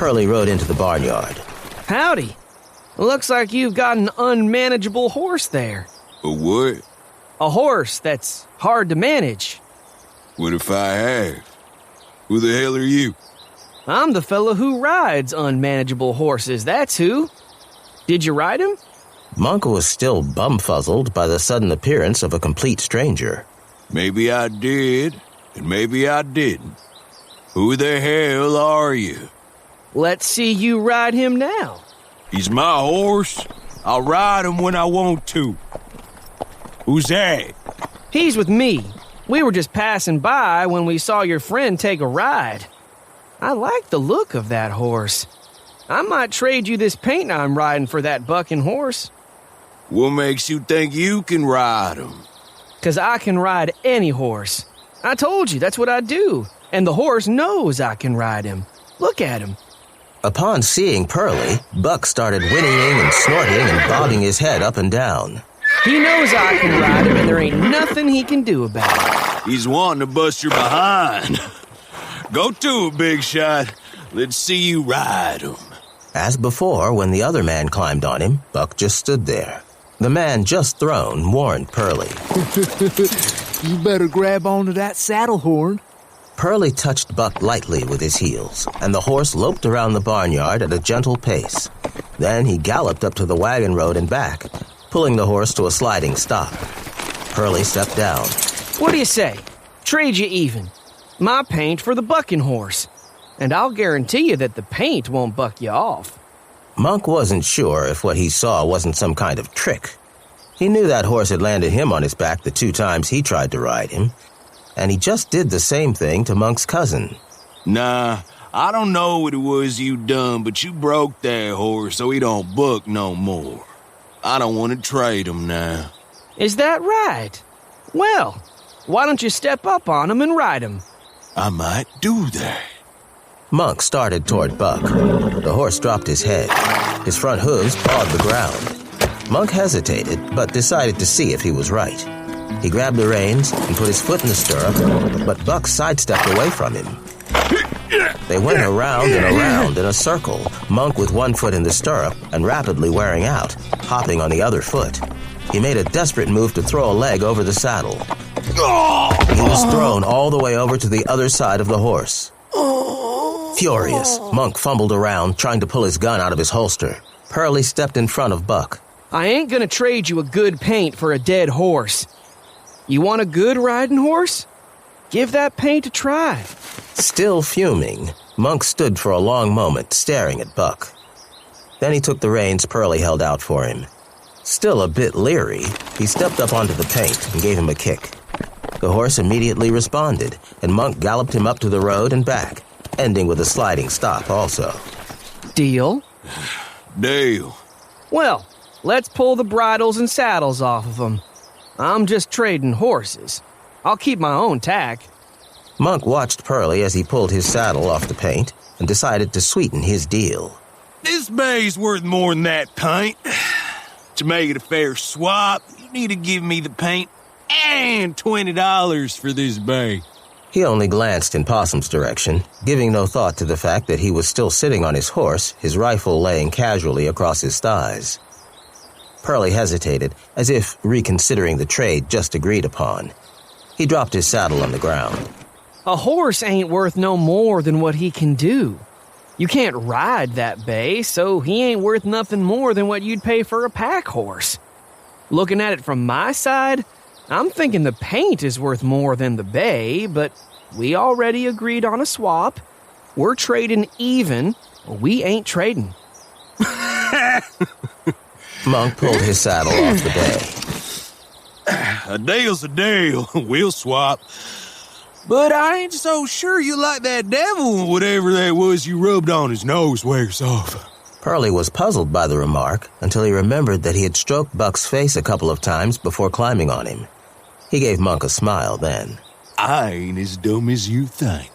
Perley rode into the barnyard. Howdy. Looks like you've got an unmanageable horse there. A what? A horse that's hard to manage. What if I have? Who the hell are you? I'm the fellow who rides unmanageable horses, that's who. Did you ride him? Monk was still bumfuzzled by the sudden appearance of a complete stranger. Maybe I did, and maybe I didn't. Who the hell are you? Let's see you ride him now. He's my horse. I'll ride him when I want to. Who's that? He's with me. We were just passing by when we saw your friend take a ride. I like the look of that horse. I might trade you this paint I'm riding for that bucking horse. What makes you think you can ride him? 'Cause I can ride any horse. I told you, that's what I do. And the horse knows I can ride him. Look at him. Upon seeing Perley, Buck started whinnying and snorting and bobbing his head up and down. He knows I can ride him, and there ain't nothing he can do about it. He's wanting to bust your behind. Go to it, big shot. Let's see you ride him. As before, when the other man climbed on him, Buck just stood there. The man just thrown warned Perley. You better grab onto that saddle horn. Perley touched Buck lightly with his heels, and the horse loped around the barnyard at a gentle pace. Then he galloped up to the wagon road and back, pulling the horse to a sliding stop. Perley stepped down. What do you say? Trade you even. My paint for the bucking horse. And I'll guarantee you that the paint won't buck you off. Monk wasn't sure if what he saw wasn't some kind of trick. He knew that horse had landed him on his back the 2 times he tried to ride him, and he just did the same thing to Monk's cousin. Nah, I don't know what it was you done, but you broke that horse so he don't buck no more. I don't want to trade him now. Is that right? Well, why don't you step up on him and ride him? I might do that. Monk started toward Buck. The horse dropped his head. His front hooves pawed the ground. Monk hesitated, but decided to see if he was right. He grabbed the reins and put his foot in the stirrup, but Buck sidestepped away from him. They went around and around in a circle, Monk with one foot in the stirrup and rapidly wearing out, hopping on the other foot. He made a desperate move to throw a leg over the saddle. He was thrown all the way over to the other side of the horse. Furious, Monk fumbled around, trying to pull his gun out of his holster. Perley stepped in front of Buck. I ain't gonna trade you a good paint for a dead horse. You want a good riding horse? Give that paint a try. Still fuming, Monk stood for a long moment, staring at Buck. Then he took the reins Perley held out for him. Still a bit leery, he stepped up onto the paint and gave him a kick. The horse immediately responded, and Monk galloped him up to the road and back, ending with a sliding stop also. Deal? Deal. Well, let's pull the bridles and saddles off of them. I'm just trading horses. I'll keep my own tack. Monk watched Perley as he pulled his saddle off the paint and decided to sweeten his deal. This bay's worth more than that paint. To make it a fair swap, you need to give me the paint and $20 for this bay. He only glanced in Possum's direction, giving no thought to the fact that he was still sitting on his horse, his rifle laying casually across his thighs. Perley hesitated, as if reconsidering the trade just agreed upon. He dropped his saddle on the ground. A horse ain't worth no more than what he can do. You can't ride that bay, so he ain't worth nothing more than what you'd pay for a pack horse. Looking at it from my side, I'm thinking the paint is worth more than the bay, but we already agreed on a swap. We're trading even, or we ain't trading. Monk pulled his saddle off the bay. A deal's a deal. We'll swap. But I ain't so sure you like that devil, whatever that was you rubbed on his nose wears off. Perley was puzzled by the remark until he remembered that he had stroked Buck's face a couple of times before climbing on him. He gave Monk a smile then. I ain't as dumb as you think.